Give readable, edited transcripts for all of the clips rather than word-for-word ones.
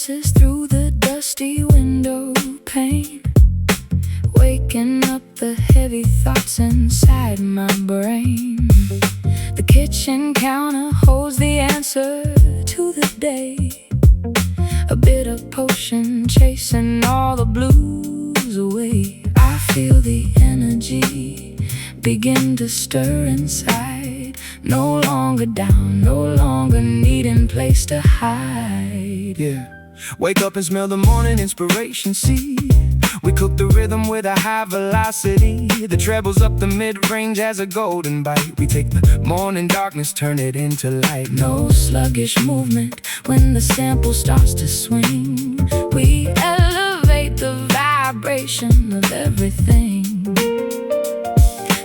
passes through the dusty window pane, waking up the heavy thoughts inside my brain. The kitchen counter holds the answer to the day, a bitter potion chasing all the blues away. I feel the energy begin to stir inside, no longer down, no longer needing place to hide. Yeah, wake up and smell the morning inspiration seed. We cook the rhythm with a high velocity. The trebles up the mid-range as a golden bite. We take the morning darkness, turn it into light. No sluggish movement when the sample starts to swing. We elevate the vibration of everything.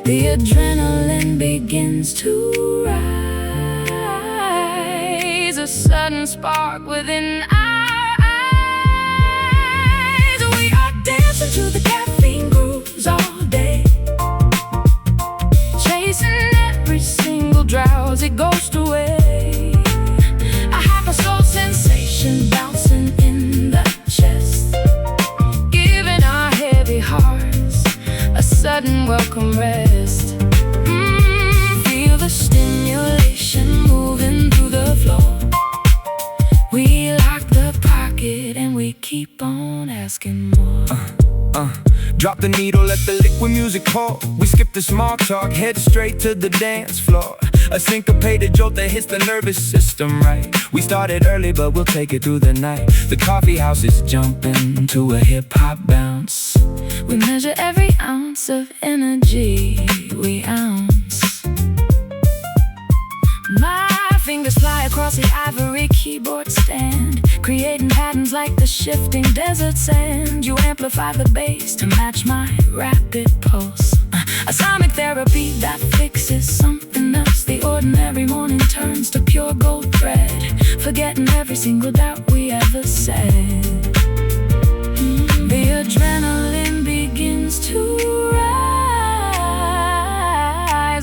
The adrenaline begins to rise, a sudden spark within our eyes. We are dancing to the caffeine grooves all day, chasing every single drowsy ghost away. A hyper soul sensation bouncing in the chest, giving our heavy hearts a sudden welcome rest. Feel the stimulation moving through the floor. We lock the pocket and we keep on asking more. Drop the needle, let the liquid music pour. We skip the small talk, head straight to the dance floor. A syncopated jolt that hits the nervous system right. We started early but we'll take it through the night. The coffee house is jumping to a hip-hop bounce. We measure every ounce of energy we ounce. My fingers fly across the ivory keyboard stand, creating patterns like the shifting desert sand. You amplify the bass to match my rapid pulse, a sonic therapy that fixes something else. The ordinary morning turns to pure gold thread, forgetting every single doubt we ever said. The adrenaline begins to rise,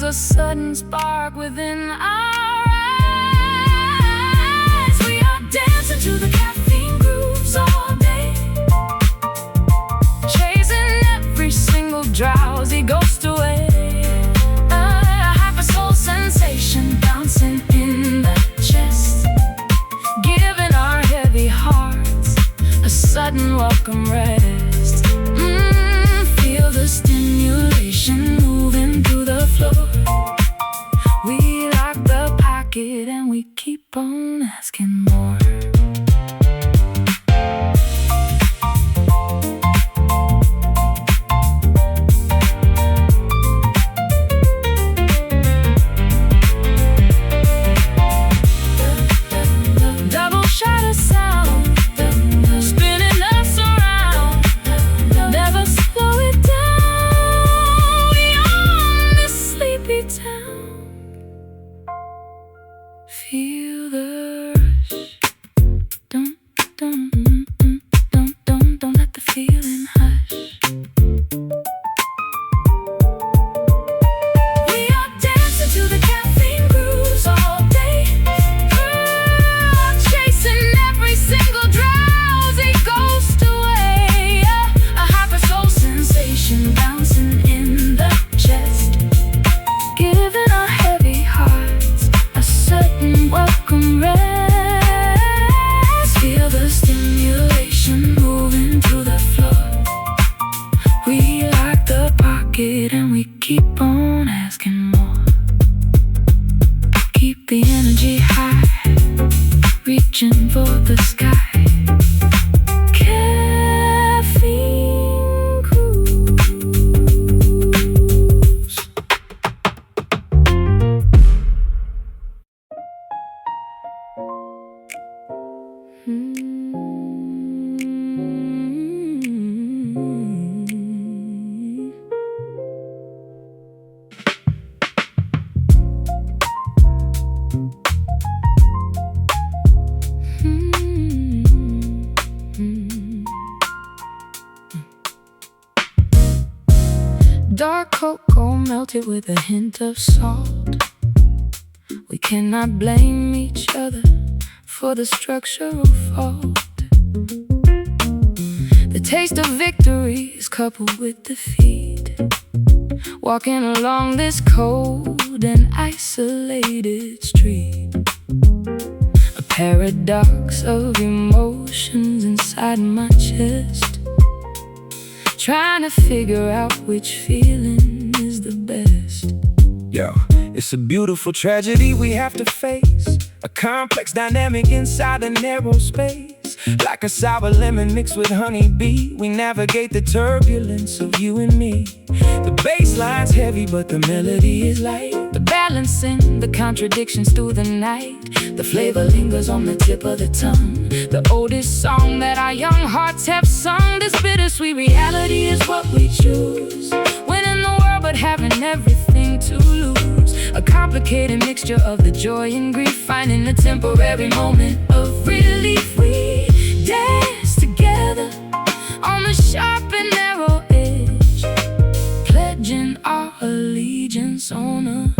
a sudden spark within our eyes. We are dancing to the caffeine grooves all day, chasing every single drowsy ghost away. A hyper soul sensation bouncing in the chest, giving our heavy hearts a sudden welcome rest. Feel the stimulation moving through the floor. We lock the pocket and we keep on asking more. Double shot of sound, spinning us around. Never slow it down beyond this sleepy town. Feel the rush. Don't let the feeling hush. We are dancing to the caffeine grooves all day, chasing every single drowsy ghost away. A hyper soul sensation bouncing in the chest, giving our heavy hearts a sudden welcome rest. Feel the stimulation moving through the floor. We lock the pocket and we keep on asking more. Keep the energy high, reaching for the sky. Caffeine cruise. Dark cocoa melted with a hint of salt. We cannot blame each other for the structural fault. The taste of victory is coupled with defeat. Walking along this cold and isolated street, a paradox of emotions inside my chest, trying to figure out which feeling is the best. Yo, it's a beautiful tragedy we have to face, a complex dynamic inside a narrow space. Like a sour lemon mixed with honeybee, we navigate the turbulence of you and me. The bass line's heavy but the melody is light, the balancing the contradictions through the night. The flavor lingers on the tip of the tongue, the oldest song that our young hearts have sung. This bittersweet reality is what we choose, winning the world but having everything to lose. A complicated mixture of the joy and grief, finding a temporary moment of relief. We dance together on the sharp and narrow edge, pledging our allegiance on a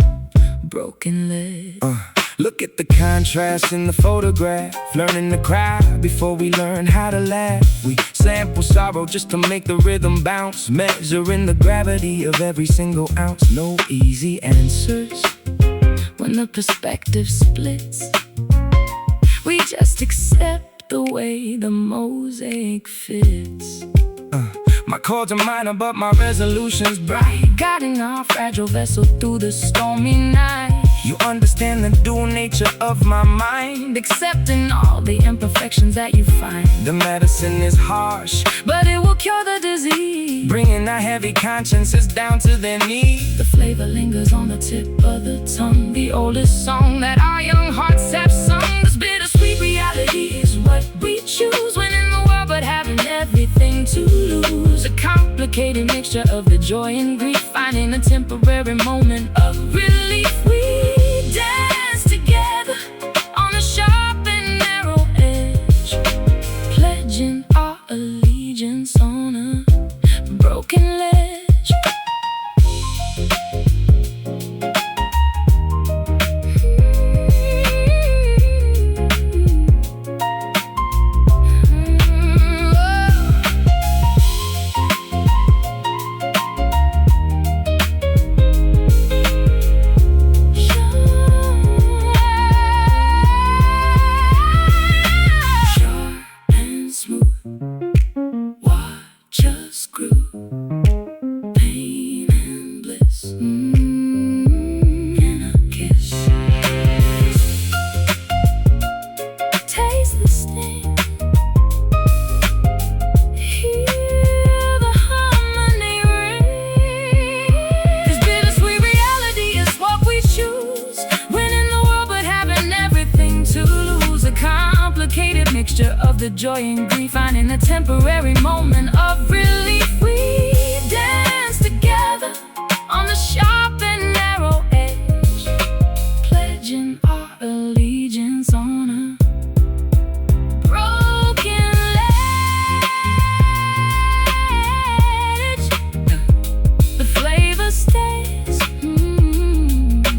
broken ledge. Look at the contrast in the photograph, learning to cry before we learn how to laugh. We sample sorrow just to make the rhythm bounce, measuring the gravity of every single ounce. No easy answers when the perspective splits. We just accept the way the mosaic fits. My chords are minor but my resolution's bright, guiding our fragile vessel through the stormy night. You understand the dual nature of my mind, accepting all the imperfections that you find. The medicine is harsh, but it will cure the disease, bringing our heavy consciences down to their knees. The flavor lingers on the tip of the tongue, the oldest song that our young hearts have sung. This bittersweet reality is what we choose, winning the world but having everything to lose. A complicated mixture of the joy and grief, finding a temporary moment of relief. We dance together on a sharp and narrow edge, pledging our allegiance on a broken ledge. Mixture of the joy and grief, finding a temporary moment of relief. We dance together on the sharp and narrow edge, pledging our allegiance on a broken ledge. The flavor stays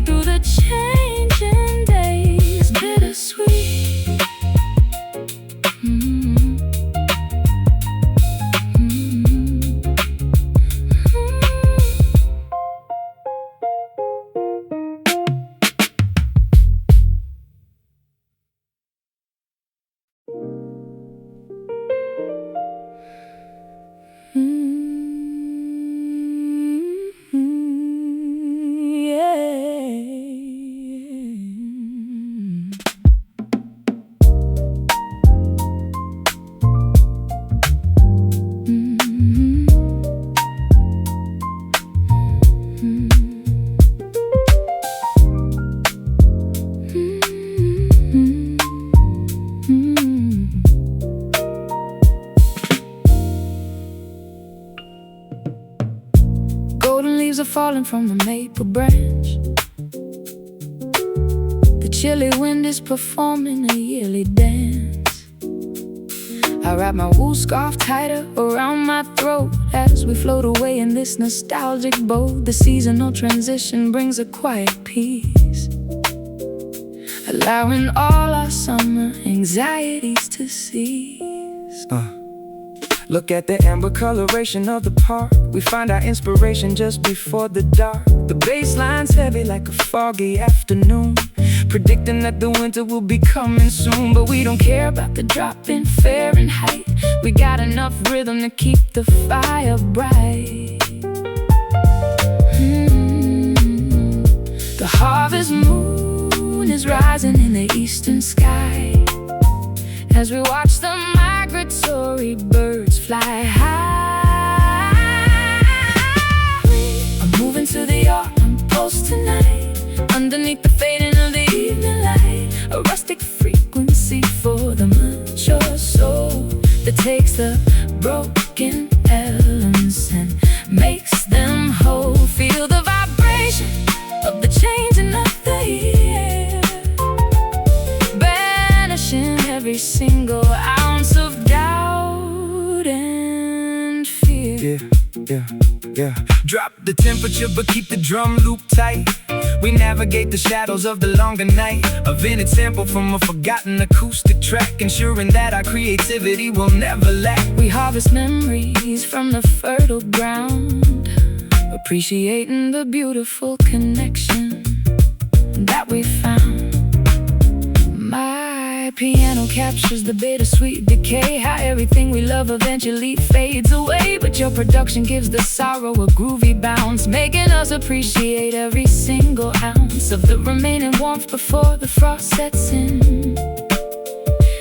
through the changing days, bittersweet. Are falling from the maple branch. The chilly wind is performing a yearly dance. I wrap my wool scarf tighter around my throat as we float away in this nostalgic boat. The seasonal transition brings a quiet peace, allowing all our summer anxieties to cease. Look at the amber coloration of the park. We find our inspiration just before the dark. The bass line's heavy like a foggy afternoon, predicting that the winter will be coming soon. But we don't care about the drop in Fahrenheit. We got enough rhythm to keep the fire bright. The harvest moon is rising in the eastern sky as we watch the migratory birds fly high. I'm moving to the autumn post tonight, underneath the fading of the evening light. A rustic frequency for the mature soul that takes the broken elements and makes them whole. Feel the vibration of the changing of the year, banishing every single ounce of doubt and fear. Yeah. Drop the temperature but keep the drum loop tight. We navigate the shadows of the longer night. A vintage sample from a forgotten acoustic track, ensuring that our creativity will never lack. We harvest memories from the fertile ground, appreciating the beautiful connection that we found. My piano captures the bittersweet decay, how everything we love eventually fades away. But your production gives the sorrow a groovy bounce, making us appreciate every single ounce of the remaining warmth before the frost sets in.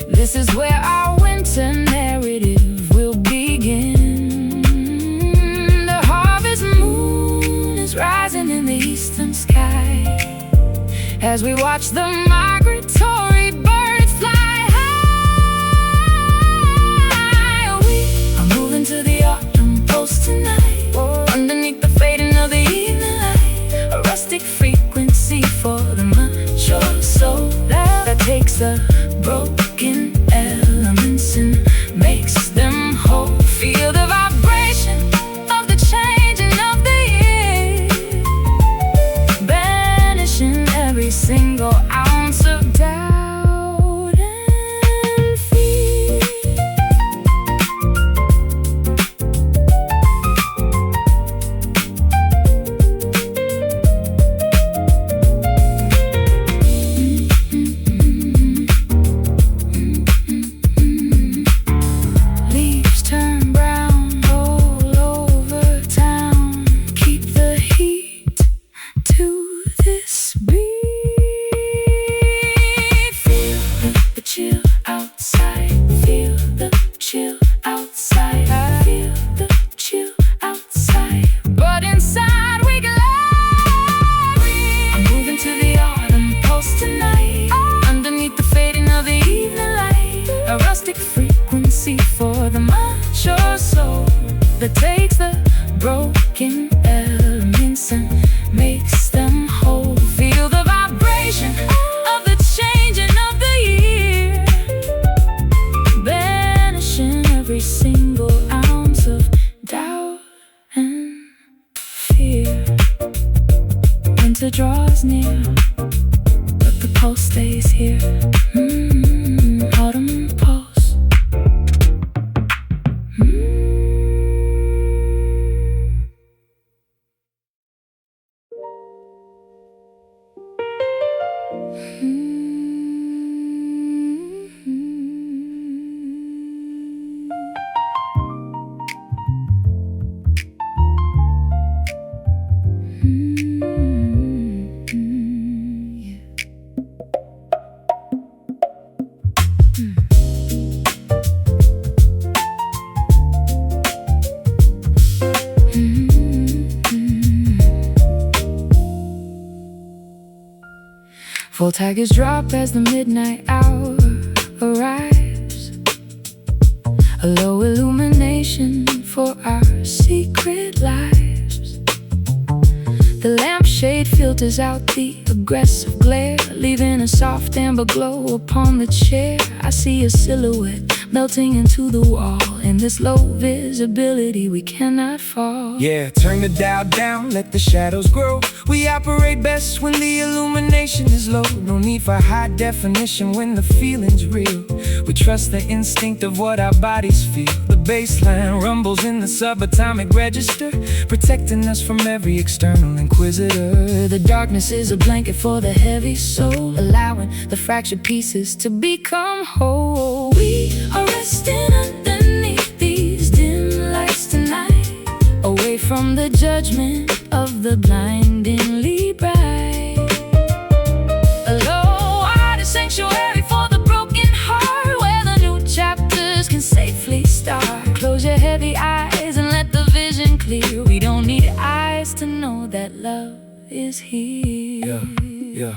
This is where our winter narrative will begin. The harvest moon is rising in the eastern sky as we watch the migratory birds fly high. We are moving to the autumn post tonight, underneath the fading of the evening light. A rustic frequency for the mature soul that takes the broken elements and makes them whole. Feel the vibration of the changing of the year, banishing every single ounce of doubt and fear. Leaves turn brown all over town. Keep the heat to this beat. Feel the chill outside. Feel the chill outside. Feel the chill outside. But inside we glide. I'm moving to the autumn post tonight, underneath the fading of the evening light. A rustic frequency for the mature soul that takes the broken elements and makes them whole. Feel the vibration of the changing of the year, banishing every single ounce of doubt and fear. Winter draws near, but the pulse stays here. Autumn pulse. Full tigers drop as the midnight hour arrives. A low illumination for our secret lives. The lampshade filters out the aggressive glare, leaving a soft amber glow upon the chair. I see a silhouette melting into the wall. In this low visibility we cannot fall. Yeah, turn the dial down, let the shadows grow. We operate best when the illumination is low. No need for high definition when the feeling's real. We trust the instinct of what our bodies feel. The bass line rumbles in the subatomic register, protecting us from every external inquisitor. The darkness is a blanket for the heavy soul, allowing the fractured pieces to become whole. We are resting underneath these dim lights tonight, away from the judgment of the blindingly bright. A low-hearted sanctuary for the broken heart, where the new chapters can safely start. Close your heavy eyes and let the vision clear. We don't need eyes to know that love is here. Yeah.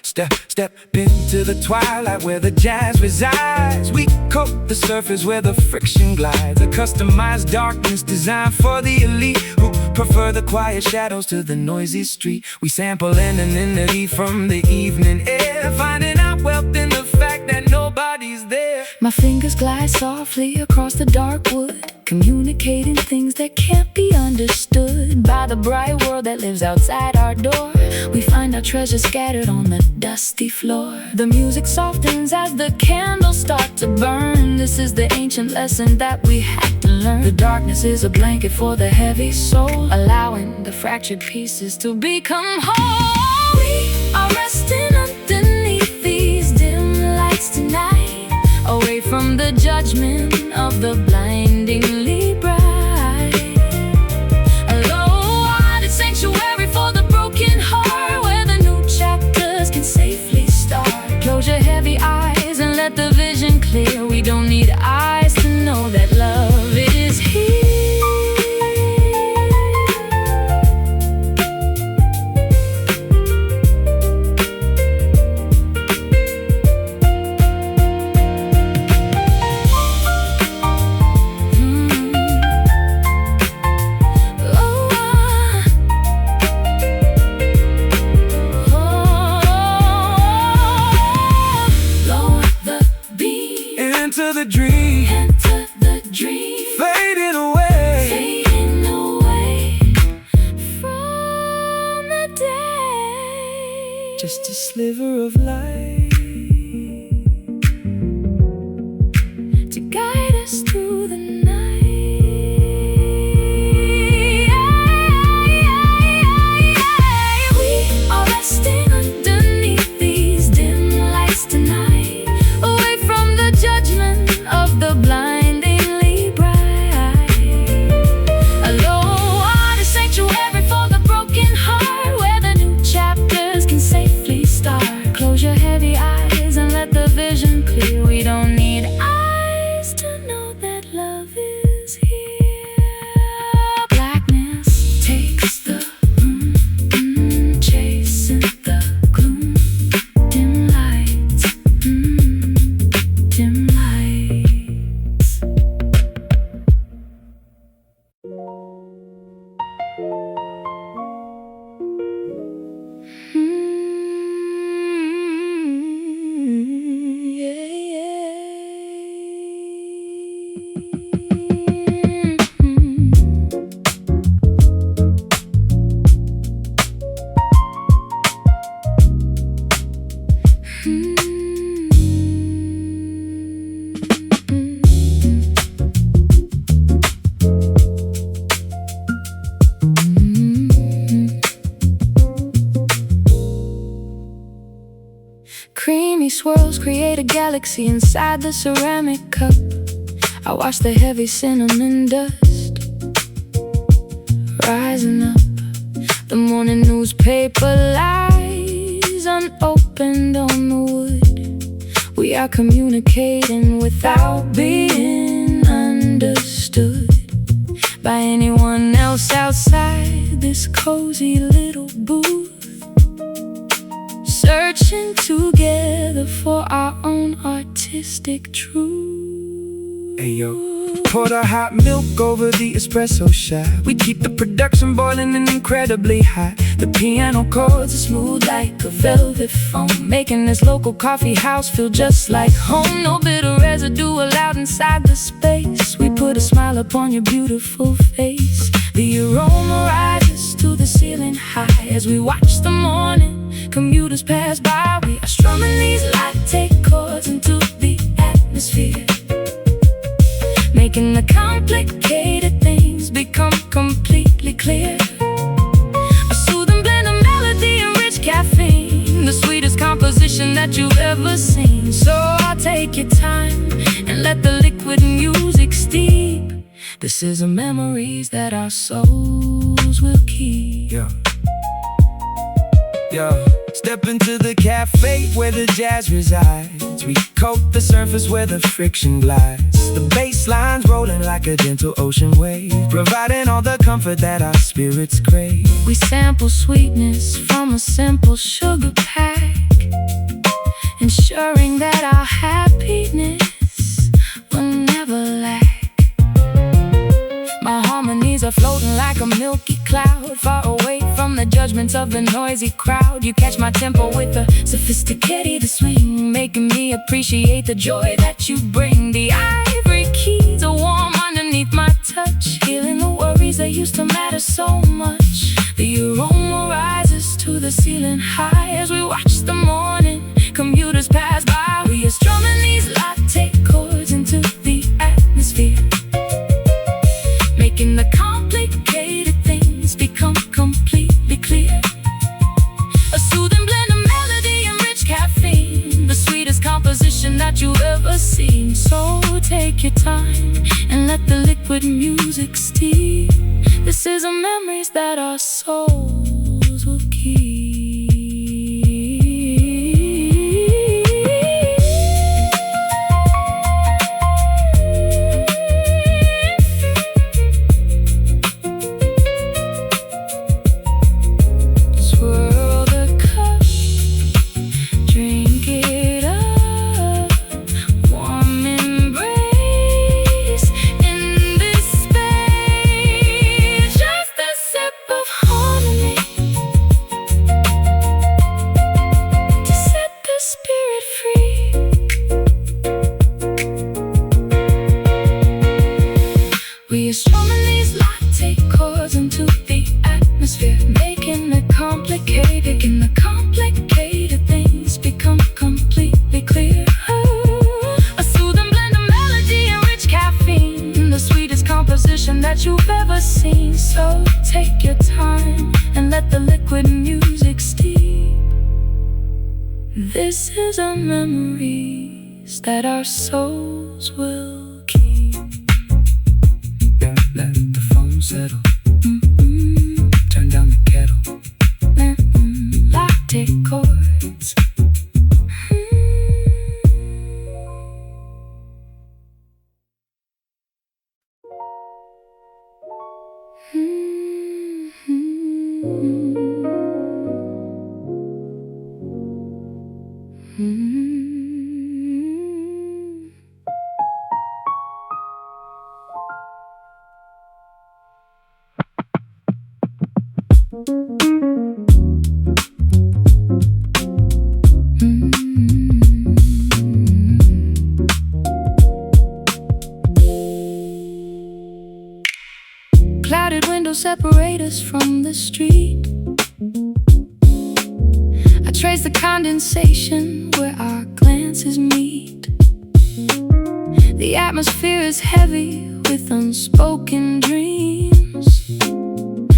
Step into the twilight where the jazz resides. We coat the surface where the friction glides. A customized darkness designed for the elite who prefer the quiet shadows to the noisy street. We sample anonymity from the evening air, finding out wealth in the fact that nobody's there. My fingers glide softly across the dark wood, communicating things that can't be understood by the bright world that lives outside our door. We find our treasures scattered on the dusty floor. The music softens as the candles start to burn. This is the ancient lesson that we had to learn. The darkness is a blanket for the heavy soul, allowing the fractured pieces to become whole. We are resting underneath these dim lights tonight, away from the judgment of the blindingly bright. A low-hearted sanctuary for the broken heart, where the new chapters can safely start. Close your heavy eyes and let the vision clear. We don't need eyes to know that love is here. Enter the dream, fading away from the day. Just a sliver of light to guide us through the night. We are resting underneath these dim lights tonight, away from the judgment of the blindingly bright. A low-hearted sanctuary for the broken heart, where the new chapters can safely start. Close your heavy eyes and let the vision clear. We don't need eyes to know that love is here. Blackness takes the room, chasing the gloom. Dim lights, dim lights. Creamy swirls create a galaxy inside the ceramic cup. I watch the heavy cinnamon dust rising up. The morning newspaper lies unopened on the wood. We are communicating without being understood by anyone else outside this cozy little booth. Searching together for our own artistic truth. Hey yo, pour the hot milk over the espresso shot. We keep the production boiling and incredibly hot. The piano chords are smooth like a velvet foam, making this local coffee house feel just like home. No bitter residue allowed inside the space. We put a smile upon your beautiful face. The aroma rises to the ceiling high as we watch the morning commuters pass by. We are strumming these latte chords into the atmosphere, making the that you've ever seen. So I'll take your time and let the liquid music steep. This is the memories that our souls will keep. Yeah. Step into the cafe where the jazz resides. We coat the surface where the friction glides. The bass line's rolling like a gentle ocean wave, providing all the comfort that our spirits crave. We sample sweetness from a simple sugar pack, ensuring that our happiness will never lack. My harmonies are floating like a milky cloud, far away from the judgments of the noisy crowd. You catch my tempo with a sophisticated swing, making me appreciate the joy that you bring. The ivory keys are warm underneath my touch, healing the worries that used to matter so much. The aroma rises to the ceiling high as we watch the morning commuters pass by. We are strumming these latte chords into the atmosphere, making the complicated things become completely clear. A soothing blend of melody and rich caffeine, the sweetest composition that you've ever seen. So take your time and let the liquid music steep. This is the memories that our souls will keep. We are strumming these latte chords into the atmosphere, making the complicated things become completely clear. A soothing blend of melody and rich caffeine, the sweetest composition that you've ever seen. So take your time and let the liquid music steep. This is our memories that our souls will keep. Let the phone settle. Turn down the kettle. Latte chords. Clouded windows separate us from the street. I trace the condensation where our glances meet. The atmosphere is heavy with unspoken dreams.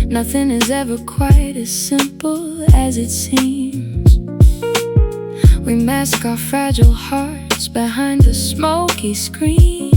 Nothing is ever quite as simple as it seems. We mask our fragile hearts behind a smoky screen,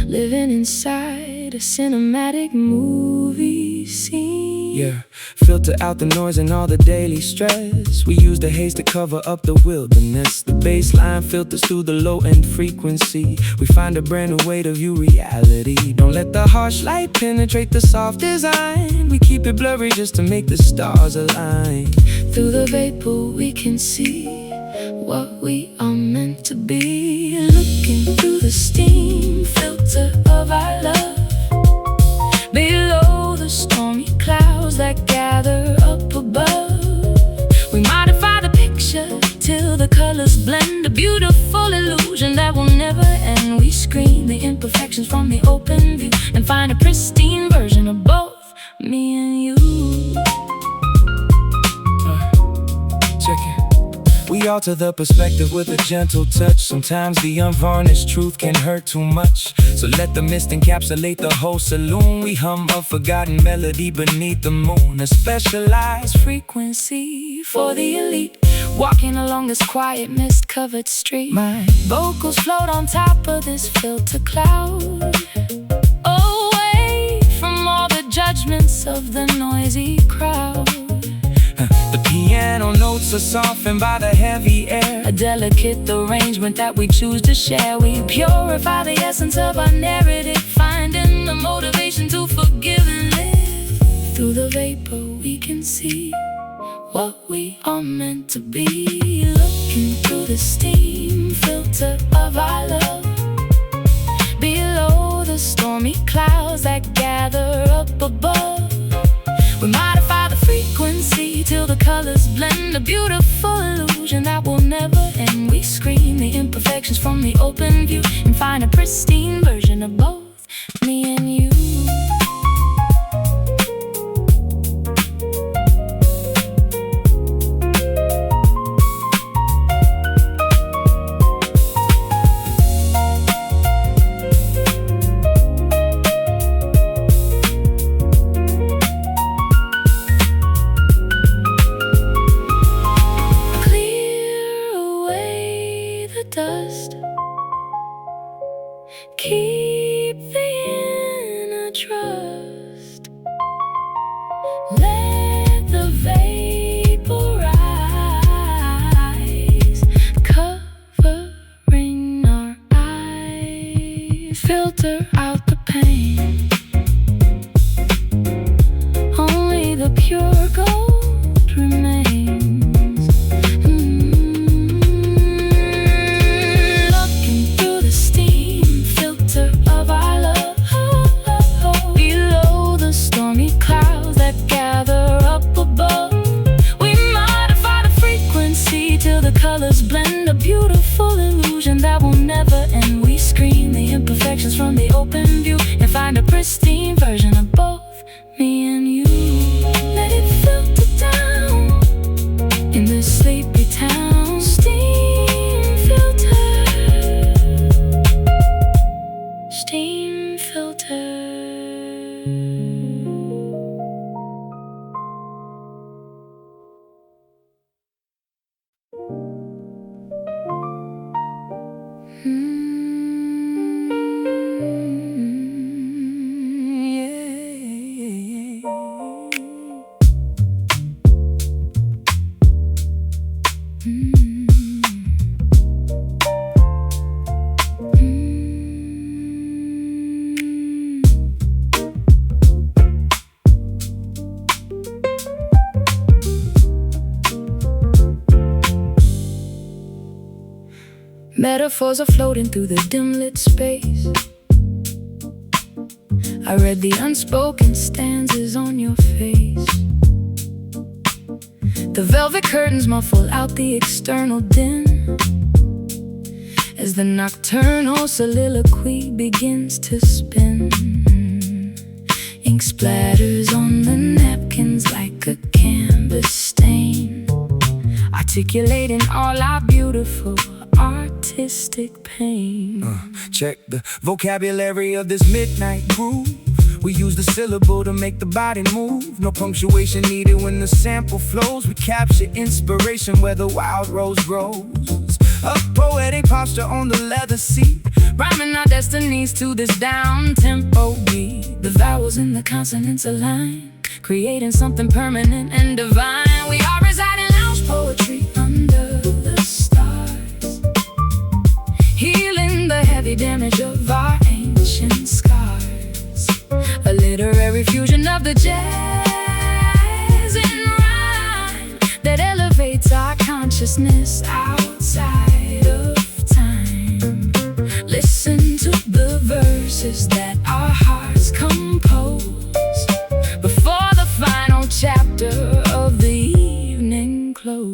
living inside a cinematic movie scene. Yeah, filter out the noise and all the daily stress. We use the haze to cover up the wilderness. The bass line filters through the low-end frequency. We find a brand new way to view reality. Don't let the harsh light penetrate the soft design. We keep it blurry just to make the stars align. Through the vapor we can see what we are meant to be. Looking through the steam filter of our love, below the stormy clouds that gather up above. We modify the picture till the colors blend, a beautiful illusion that will never end. We screen the imperfections from the open view and find a pristine version of both me and you. Check it. We alter the perspective with a gentle touch. Sometimes the unvarnished truth can hurt too much. So let the mist encapsulate the whole saloon. We hum a forgotten melody beneath the moon, a specialized frequency for the elite. walking along this quiet mist-covered street. My vocals float on top of this filter cloud, away from all the judgments of the noisy crowd. The piano notes are softened by the heavy air, a delicate arrangement that we choose to share. We purify the essence of our narrative, finding the motivation to forgive and live. Through the vapor we can see what we are meant to be, looking through the steam filter of our love. Below the stormy clouds that gather up above, we modify the frequency till the colors blend, a beautiful illusion that will never end. We screen the imperfections from the open view and find a pristine version of both me and you. Dust, keep the inner trust, let the vapor rise, covering our eyes, filter out the pain, only the pure gold remains. Colors blend, a beautiful illusion that will never end. We screen the imperfections from the open view and find a pristine version of both me and you. Let it filter down in this sleepy town. Steam filter, steam filter. Metaphors are floating through the dim-lit space. I read the unspoken stanzas on your face. The velvet curtains muffle out the external din as the nocturnal soliloquy begins to spin. Ink splatters on the napkins like a canvas stain, articulating all our beautiful artistic pain. Check the vocabulary of this midnight groove. We use the syllable to make the body move. No punctuation needed when the sample flows. We capture inspiration where the wild rose grows. A poetic posture on the leather seat, rhyming our destinies to this down-tempo beat. The vowels and the consonants align, creating something permanent and divine. We are residing lounge poetry under the stars, healing the heavy damage of our ancient scars. A literary fusion of the jazz and rhyme that elevates our consciousness outside of time. Listen to the verses that our hearts compose before the final chapter of the evening close.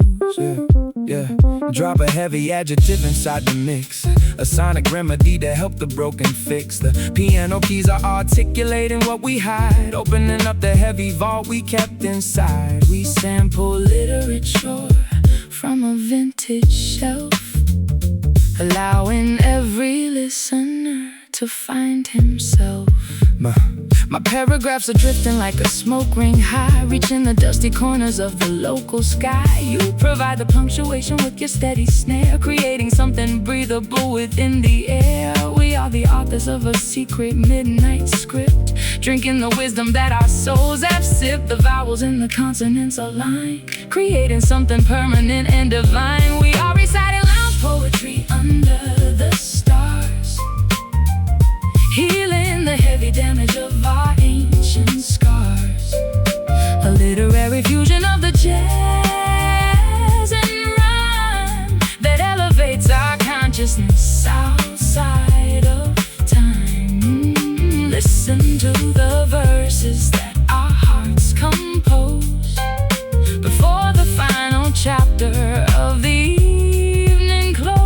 Yeah. Drop a heavy adjective inside the mix, a sonic remedy to help the broken fix. The piano keys are articulating what we hide, opening up the heavy vault we kept inside. We sample literature from a vintage shelf, allowing every listener to find himself. My paragraphs are drifting like a smoke ring high, reaching the dusty corners of the local sky. You provide the punctuation with your steady snare, creating something breathable within the air. We are the authors of a secret midnight script, drinking the wisdom that our souls have sipped. The vowels and the consonants align, creating something permanent and divine. We are reciting lounge poetry under the stars, healing the heavy damage of our ancient scars. A literary fusion of the jazz and rhyme that elevates our consciousness outside of time. Listen to the verses that our hearts compose before the final chapter of the evening close.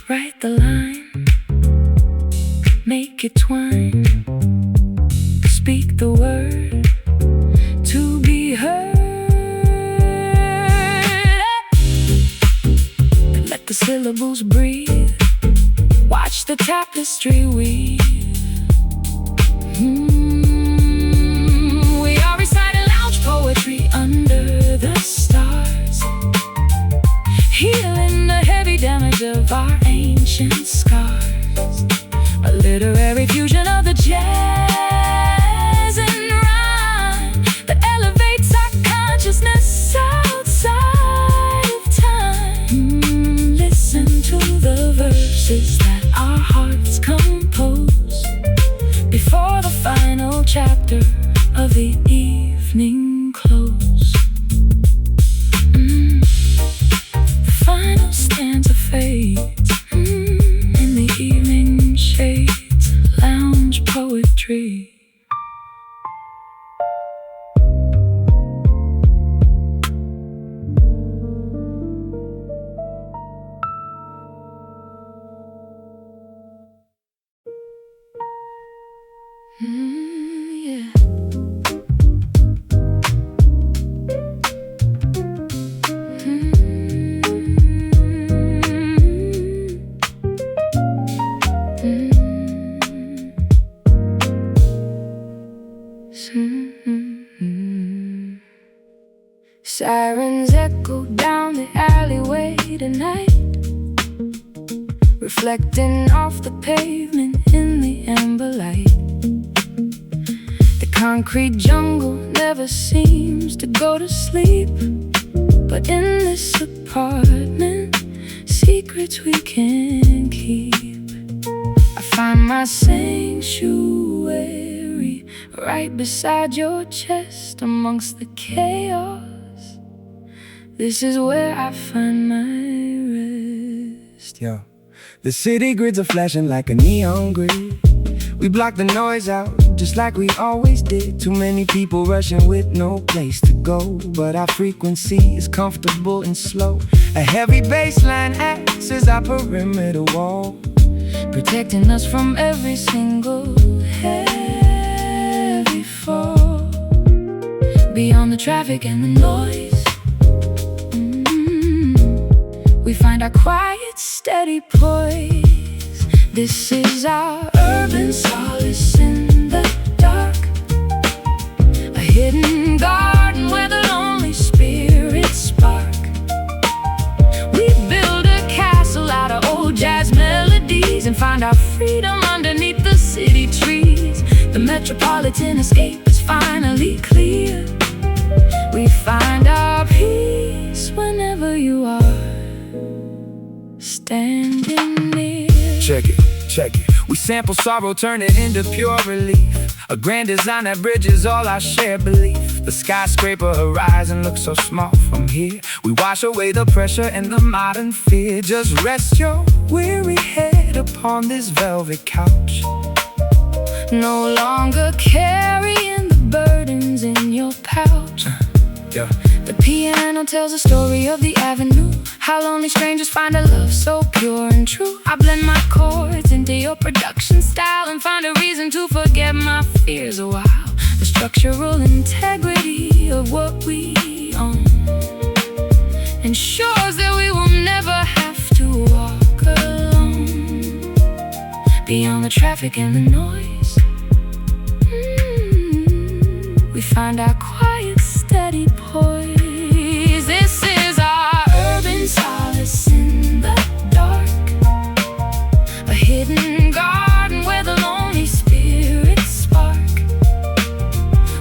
Write the line, make it twine, speak the word to be heard. Let the syllables breathe, watch the tapestry weave. We are reciting lounge poetry under the stars, healing the heavy damage of our ancient scars. A literary fusion of the jazz and rhyme that elevates our consciousness outside of time. Listen to the verses that our hearts compose before the final chapter of the evening close. Final stanza fades in the evening shades, lounge poetry. Yeah. Sirens echo down the alleyway tonight, reflecting off the pavement in the amber light. The concrete jungle never seems to go to sleep, but in this apartment, secrets we can keep. I find my sanctuary right beside your chest, amongst the chaos. This is where I find my rest. Yo, the city grids are flashing like a neon grid. We block the noise out just like we always did. Too many people rushing with no place to go, but our frequency is comfortable and slow. A heavy bass line acts as our perimeter wall, protecting us from every single heavy fall. Beyond the traffic and the noise, we find our quiet, steady poise. This is our urban solace in the dark, a hidden garden where the lonely spirits spark. We build a castle out of old jazz melodies and find our freedom underneath the city trees. The metropolitan escape is finally clear. We find our peace whenever you are standing near. Check it, check it. We sample sorrow, turn it into pure relief. A grand design that bridges all our shared belief. The skyscraper horizon looks so small from here. We wash away the pressure and the modern fear. Just rest your weary head upon this velvet couch, no longer carrying the burdens in your pouch. Yeah. The piano tells a story of the avenue, how lonely strangers find a love so pure and true. I blend my chords into your production style and find a reason to forget my fears a while. The structural integrity of what we own ensures that we will never have to walk alone. Beyond the traffic and the noise, we find our quiet, steady poise. This is our urban solace in the dark, a hidden garden where the lonely spirits spark.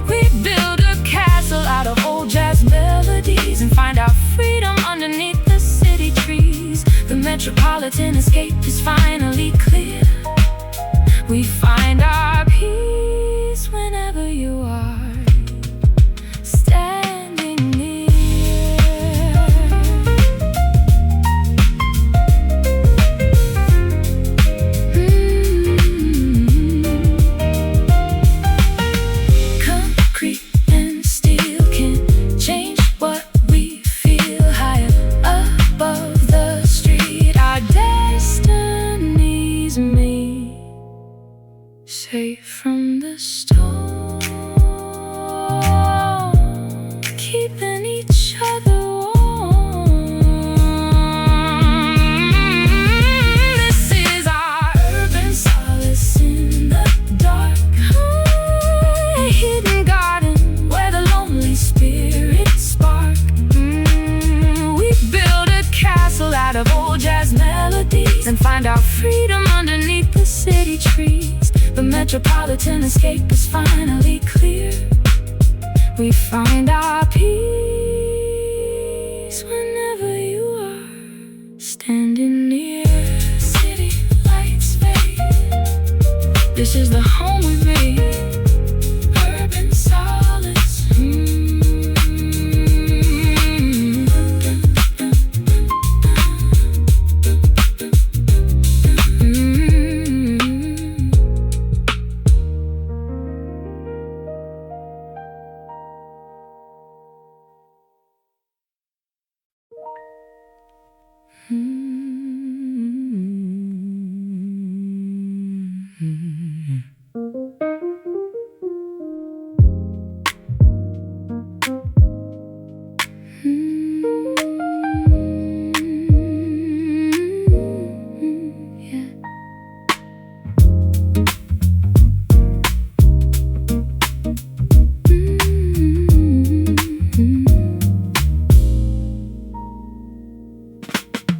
We build a castle out of old jazz melodies and find our freedom underneath the city trees. The metropolitan escape is finally clear. We find our peace whenever you are standing near. Concrete and steel can change what we feel. Higher above the street, our destinies made, safe from the storm, keeping each other warm. This is our urban solace in the dark, a hidden garden where the lonely spirits spark. We build a castle out of old jazz melodies and find our freedom underneath the city trees. The metropolitan escape is finally clear. We find our peace whenever you are standing near. City lights fade, this is the home we made. Urban solace.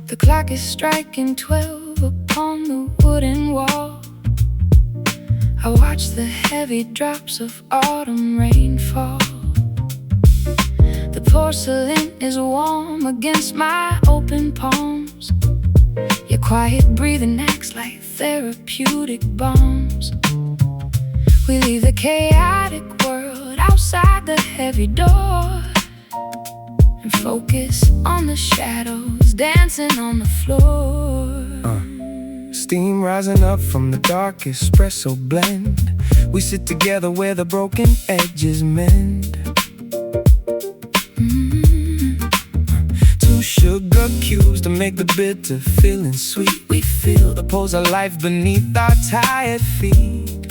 The clock is striking 12 upon the wooden wall. I watch the heavy drops of autumn rain fall. The porcelain is warm against my open palms. Your quiet breathing acts like therapeutic bombs. We leave the chaotic world outside the heavy door and focus on the shadows dancing on the floor. Steam rising up from the dark espresso blend. We sit together where the broken edges mend. Two sugar cubes to make the bitter feeling sweet. We feel the pulse of life beneath our tired feet.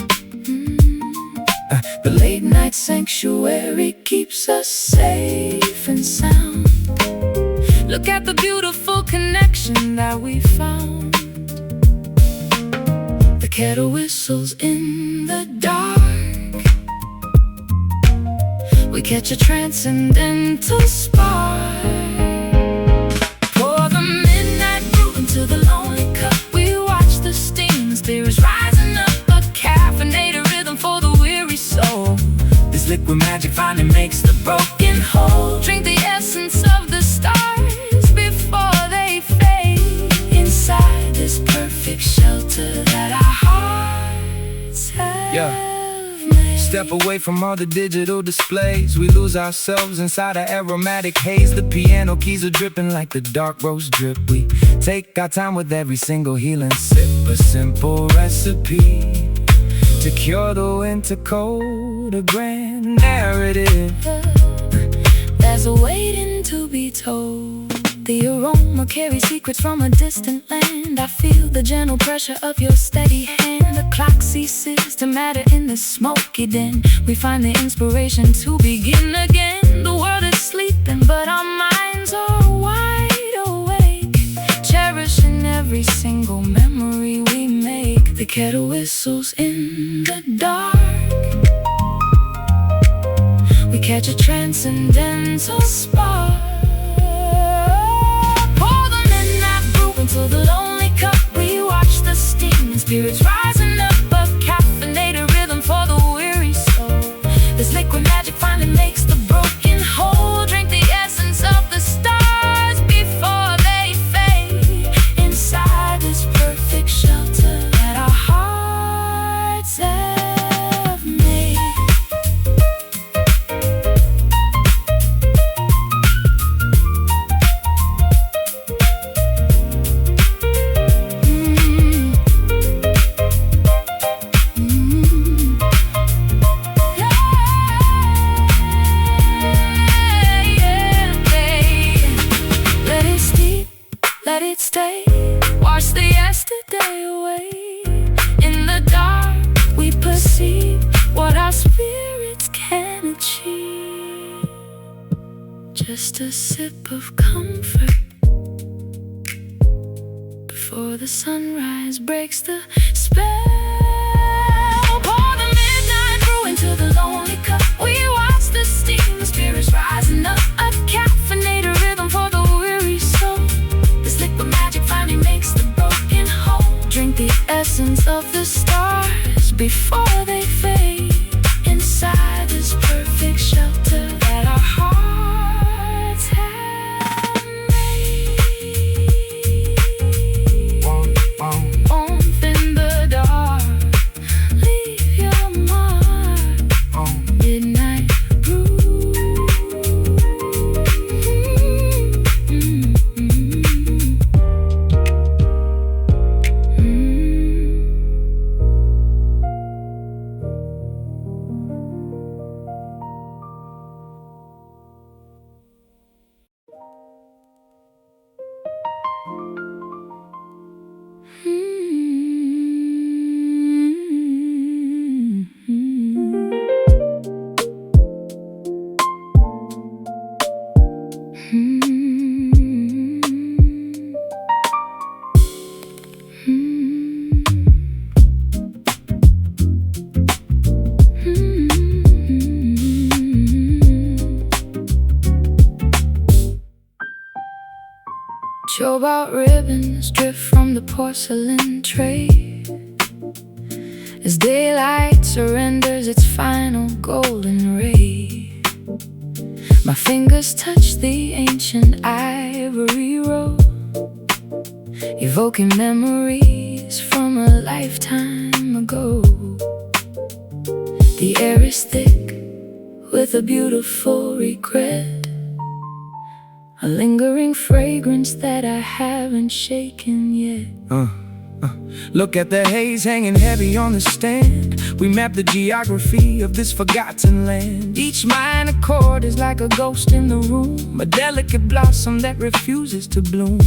The late night sanctuary keeps us safe and sound. Look at the beautiful connection that we found. The kettle whistles in the dark. We catch a transcendental spark. Pour the midnight brew into the lonely cup. We watch the steam, spirits rising up. A caffeinated rhythm for the weary soul. This liquid magic finally makes the broken whole. Drink the essence of the stars before they fade. Inside this perfect shelter that our hearts have made. Step away from all the digital displays. We lose ourselves inside an aromatic haze. The piano keys are dripping like the dark rose drip. We take our time with every single healing sip. A simple recipe to cure the winter cold, a grand narrative. There's stories are waiting to be told. The aroma carries secrets from a distant land. I feel the gentle pressure of your steady hand. The clock ceases to matter in the smoky den. We find the inspiration to begin again. The world is sleeping, but our minds are wide awake, cherishing every single memory we make. The kettle whistles in the dark. We catch a transcendental spark. Pour the midnight brew into the lonely cup. We watch the steam, spirits rising up. A caffeinated rhythm for the weary soul. This liquid magic finally makes the broken whole. Drink the essence of the stars before they fade. Inside this perfect shelter that our hearts have made. Let it stay, wash the yesterday away. In the dark we perceive what our spirits can achieve. Just a sip of comfort before the sunrise breaks the spell. Pour the midnight brew into the lonely cup. We watch the steam, the spirits rising up. A caffeinated rhythm for the weary soul. This liquid magic finally makes the broken whole. Drink the essence of the stars before they fade. Inside this perfect shelter that our hearts have made. Warmth in the dark, leave your mark. Midnight brew. Cobalt ribbons drift from the porcelain tray as daylight surrenders its final golden ray. My fingers touch the ancient ivory roll, evoking memories from a lifetime ago. The air is thick with a beautiful regret, a lingering fragrance that I haven't shaken yet. Look at the haze hanging heavy on the stand. We map the geography of this forgotten land. Each minor chord is like a ghost in the room, a delicate blossom that refuses to bloom.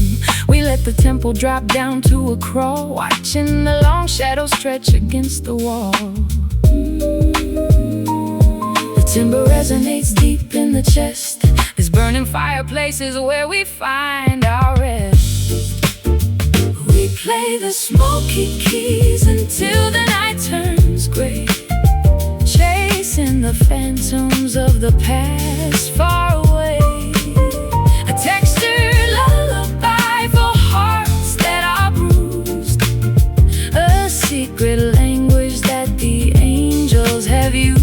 We let the tempo drop down to a crawl, watching the long shadows stretch against the wall. The timbre resonates deep in the chest. This burning fireplace is where we find our rest. We play the smoky keys until the night turns gray, chasing the phantoms of the past far away. A textured lullaby for hearts that are bruised, a secret language that the angels have used.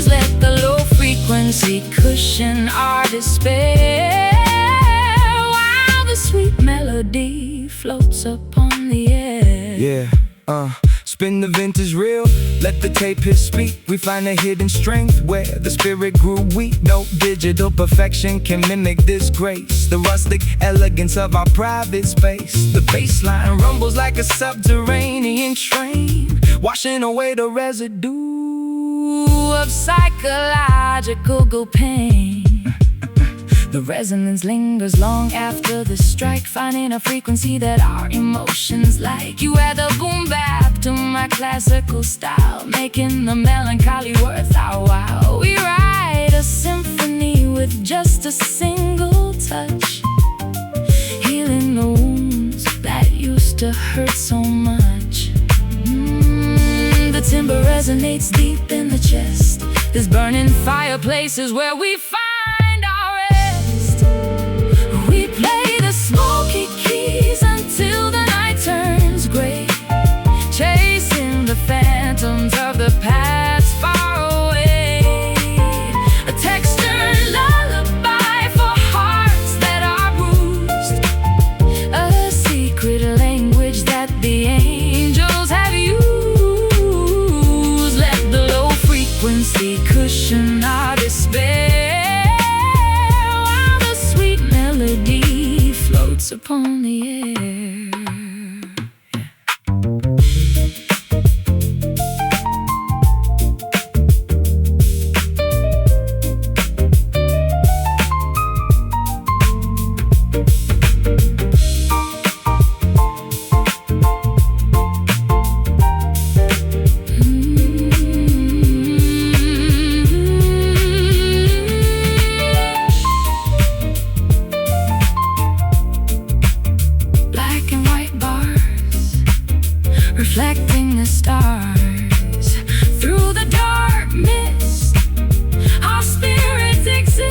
Let the low frequency cushion our despair, while the sweet melody floats upon the air. Spin the vintage reel, let the tape hit speak. We find a hidden strength where the spirit grew weak. No digital perfection can mimic this grace, the rustic elegance of our private space. The bass line rumbles like a subterranean train, washing away the residue of psychological pain. The resonance lingers long after the strike, finding a frequency that our emotions like. You add the boom bap to my classical style, making the melancholy worth our while. We write a symphony with just a single touch, healing the wounds that used to hurt so much. The timbre resonates deep in the chest. This burning fireplace is where we find our rest. We play the smoky keys until the night turns gray, chasing the phantoms of the past far away. A textured lullaby for hearts that are bruised, a secret language that the angels have used. Frequency cushion our despair, while the sweet melody floats upon the air. Reflecting the stars through the dark mist, our spirits exist.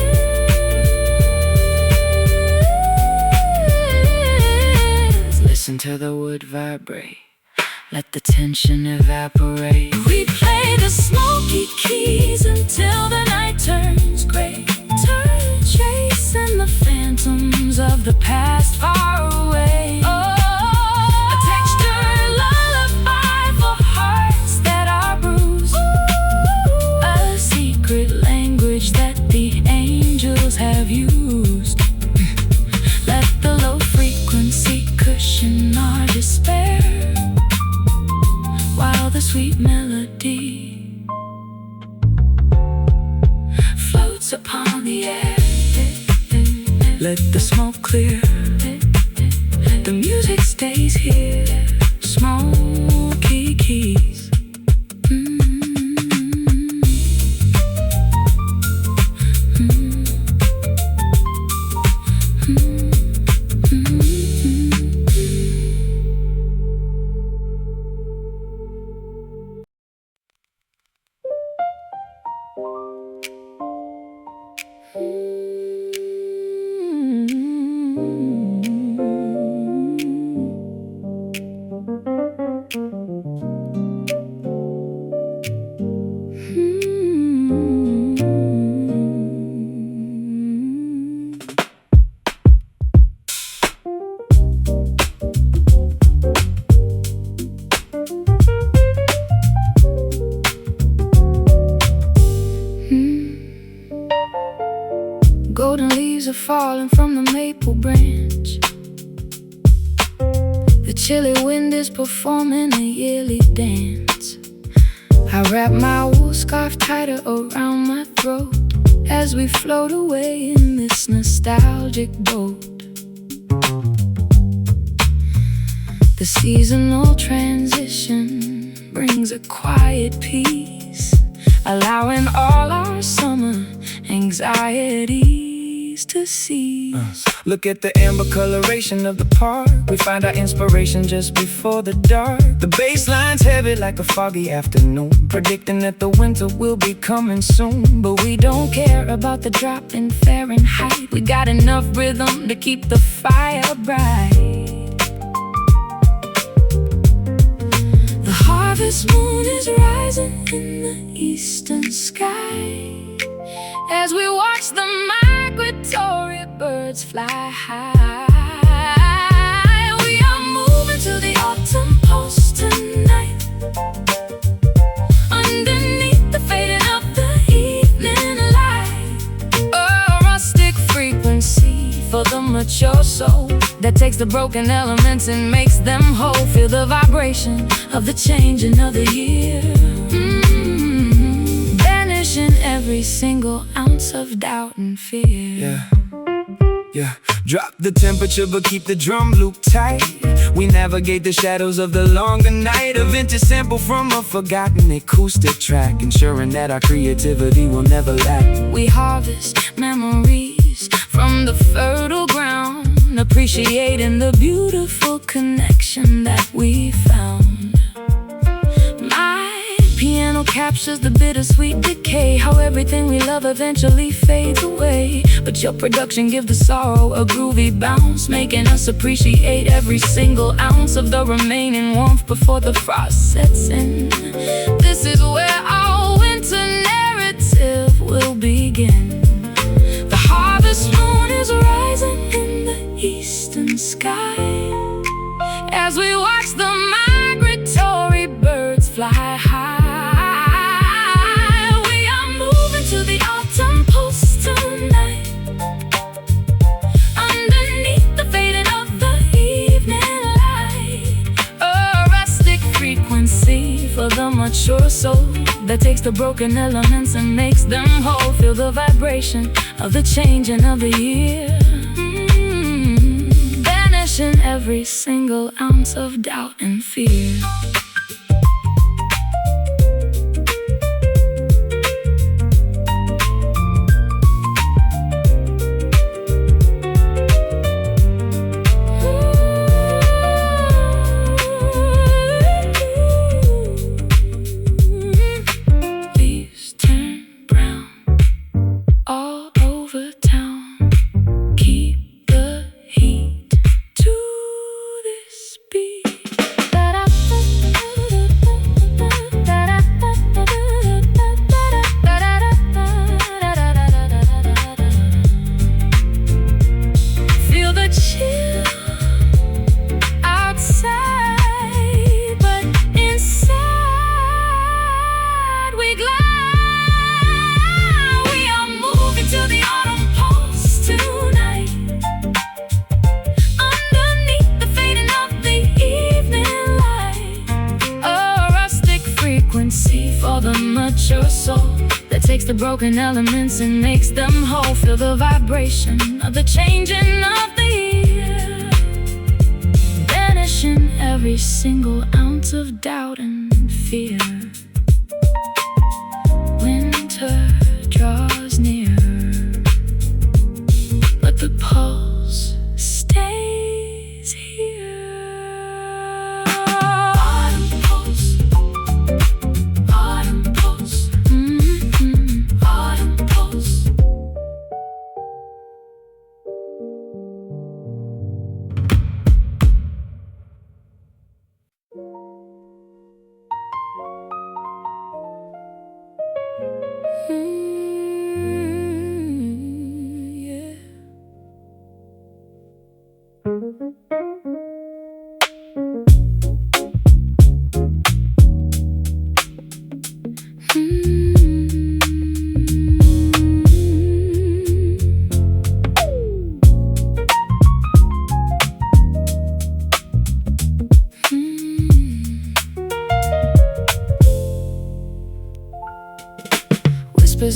Listen to the wood vibrate, let the tension evaporate. We play the smoky keys until the night turns gray, chasing the phantoms of the past far away. Have used. Let the low frequency cushion our despair, while the sweet melody floats upon the air. Let the smoke clear, the music stays here. Smoky keys. Golden leaves are falling from the maple branch. The chilly wind is performing a yearly dance. I wrap my wool scarf tighter around my throat as we float away in this nostalgic boat. The seasonal transition brings a quiet peace, allowing all our summer anxieties to cease. Look at the amber coloration of the park. We find our inspiration just before the dark. The bassline's heavy like a foggy afternoon, predicting that the winter will be coming soon. But we don't care about the drop in Fahrenheit. We got enough rhythm to keep the fire bright. The harvest moon is rising in the eastern sky as we watch the migratory birds fly high. We are moving to the autumn pulse tonight, underneath the fading of the evening light. A rustic frequency for the mature soul that takes the broken elements and makes them whole. Feel the vibration of the changing of the year. every single ounce of doubt and fear. Yeah, drop the temperature but keep the drum loop tight. We navigate the shadows of the longer night. A vintage sample from a forgotten acoustic track, ensuring that our creativity will never lack. We harvest memories from the fertile ground, appreciating the beautiful connection that we found. Piano captures the bittersweet decay, how everything we love eventually fades away. But your production gives the sorrow a groovy bounce, making us appreciate every single ounce of the remaining warmth before the frost sets in. This is where our winter narrative will begin. The harvest moon is rising in the eastern sky as we watch the migratory birds fly high. For the mature soul that takes the broken elements and makes them whole. Feel the vibration of the changing of the year, banishing every single ounce of doubt and fear. For the mature soul that takes the broken elements and makes them whole. Feel the vibration of the changing of the year, banishing every single ounce of doubt and fear. Winter draws near, but the pulse stays here.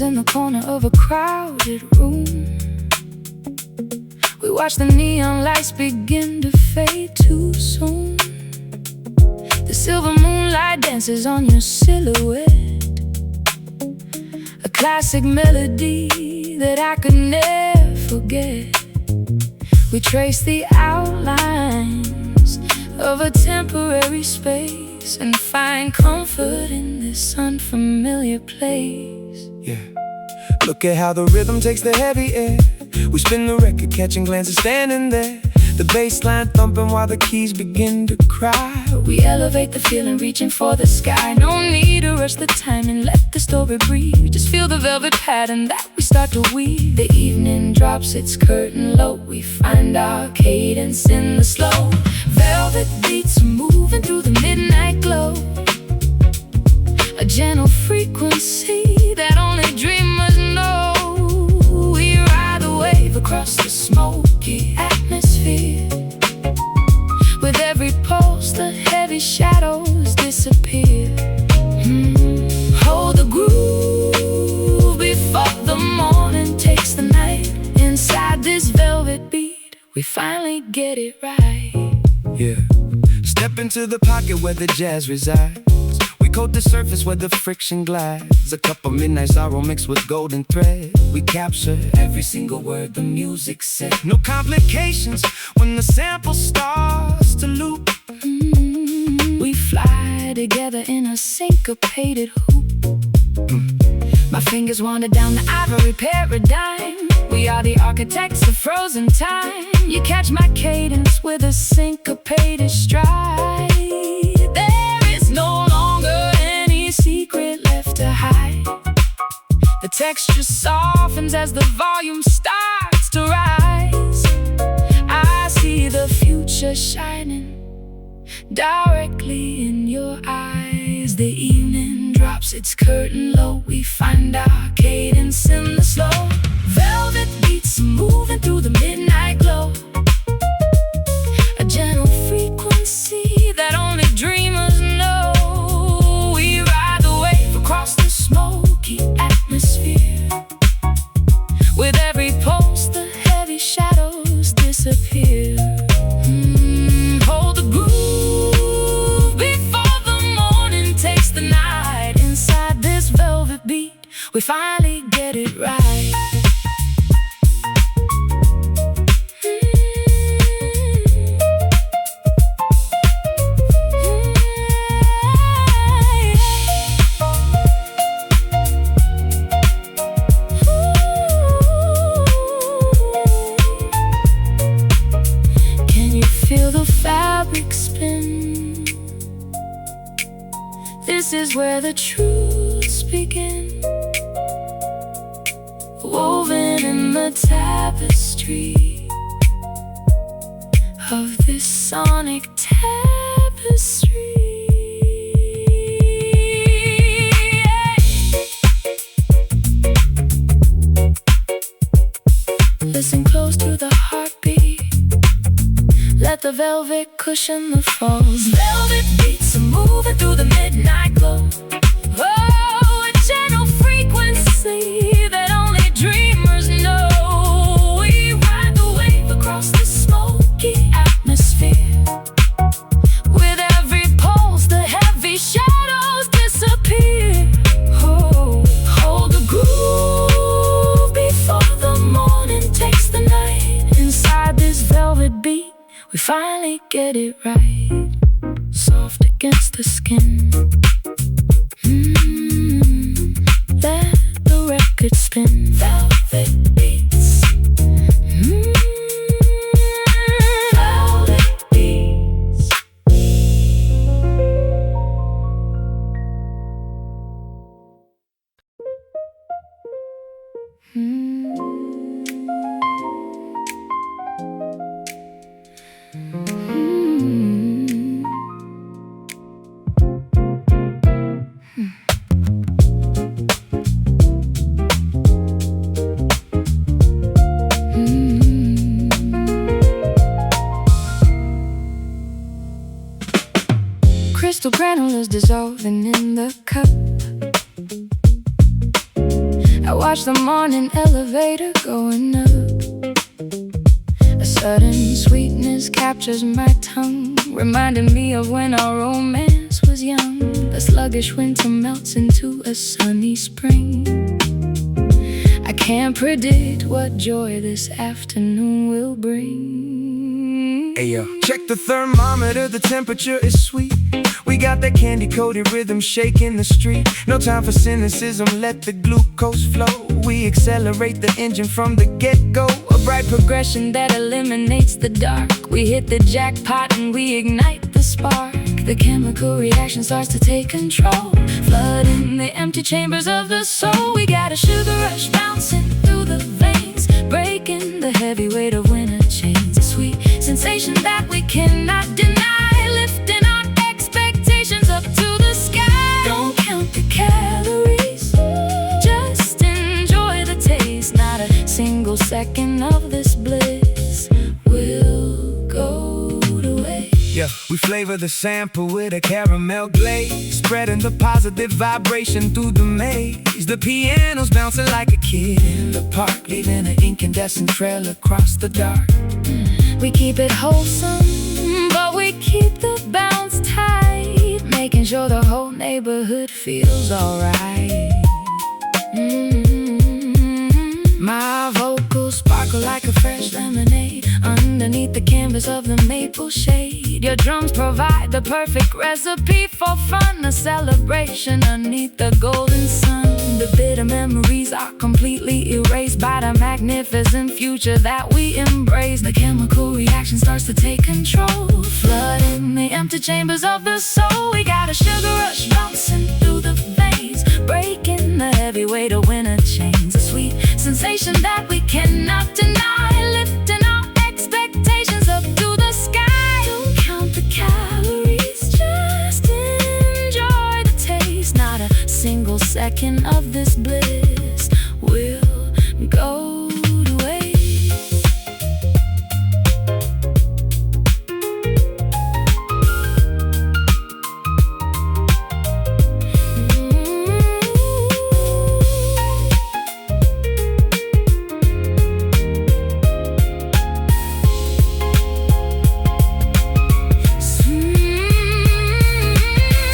In the corner of a crowded room, we watch the neon lights begin to fade too soon. The silver moonlight dances on your silhouette, a classic melody that I could never forget. We trace the outlines of a temporary space and find comfort in this unfamiliar place. Yeah, look at how the rhythm takes the heavy air. We spin the record, catching glances standing there. The bass line thumping while the keys begin to cry. We elevate the feeling, reaching for the sky. No need to rush the time and let the story breathe. Just feel the velvet pattern that we start to weave. The evening drops its curtain low. We find our cadence in the slow velvet beats moving through the midnight glow. A gentle frequency that only dreamers know. We ride the wave across the smoky atmosphere. With every pulse, the heavy shadows disappear. Hold the groove before it right. Yeah. Step into the pocket where the jazz resides. We coat the surface where the friction glides. A cup of midnight sorrow mixed with golden thread. We capture every single word the music said. No complications when the sample starts to loop. We fly together in a syncopated hoop. My fingers wander down the ivory paradigm. We are the architects of frozen time. You catch my cadence with a syncopated stride. There is no longer any secret left to hide. The texture softens as the volume starts to rise. I see the future shining directly in your eyes. The evening drops its curtain low. We find our cadence in the slow. Velvet beats moving through the midnight glow. A gentle frequency that only dreamers know. We ride the wave across the smoky atmosphere. With every pulse the heavy shadows disappear. Hold the groove before the morning takes the night. Inside this velvet beat we finally get it right. Feel the fabric spin. This is where the truths begin. Woven in the tapestry of this sonic tapestry. Listen close to the heartbeat. Let the velvet cushion the falls. Velvet beats are moving through the midnight glow. Oh, a gentle frequency that only dreamers know. We ride the wave across the smoky atmosphere. With every pulse the heavy shadows disappear. Oh, hold the groove before the morning takes the night. Inside this velvet beat we finally get it right. Soft against the skin. Let the record spin. Velvet beats. Velvet beats. Crystal granules dissolving in the cup. I watch the morning elevator going up. A sudden sweetness captures my tongue, reminding me of when our romance was young. The sluggish winter melts into a sunny spring. I can't predict what joy this afternoon will bring. Hey yo, check the thermometer, the temperature is sweet. We got that candy-coated rhythm shaking the street. No time for cynicism, let the glucose flow. We accelerate the engine from the get-go. A bright progression that eliminates the dark. We hit the jackpot and we ignite the spark. The chemical reaction starts to take control, flooding the empty chambers of the soul. We got a sugar rush bouncing through the veins, breaking the heavy weight of winter chains. A sweet sensation that we cannot deny, lifting our expectations up to the sky. Don't count the calories, just enjoy the taste. Not a single second of this bliss will go to waste. Yeah, we flavor the sample with a caramel glaze, spreading the positive vibration through the maze. breeze. The piano's bouncing like a kid in the park, leaving an incandescent trail across the dark. We keep it wholesome, but we keep the bounce tight, making sure the whole neighborhood feels alright. My vocals sparkle like a fresh lemonade underneath the canvas of the maple shade. Your drums provide the perfect recipe for fun, a celebration underneath the golden sun. The bitter memories are completely erased by the magnificent future that we embrace. The chemical reaction starts to take control, flooding the empty chambers of the soul. We got a sugar rush bouncing through the veins, breaking the heavy weight of winter chains. A sweet sensation that we cannot deny, lifting our expectations up to the sky. Don't count the calories, just enjoy the taste. Not a single second of this bliss will go to waste.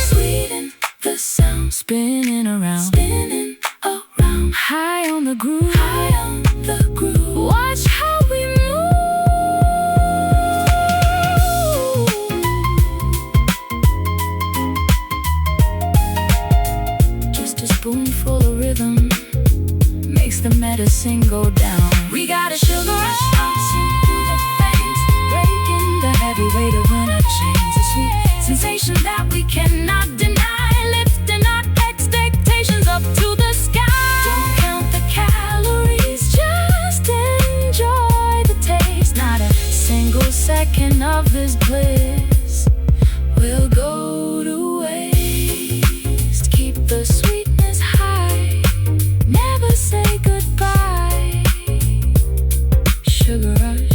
Sweeten the sound, spinning around, high on the groove, Watch how we move. Just a spoonful of rhythm makes the medicine go down. We got a sugar rush bouncing through the veins, breaking the heavy weight of winter chains. A sweet sensation that we cannot deny, lifting our expectations up to the sky. Don't count the calories, just enjoy the taste. Not a single second of this bliss will go to waste. Keep the sweetness high, never say goodbye. Sugar rush.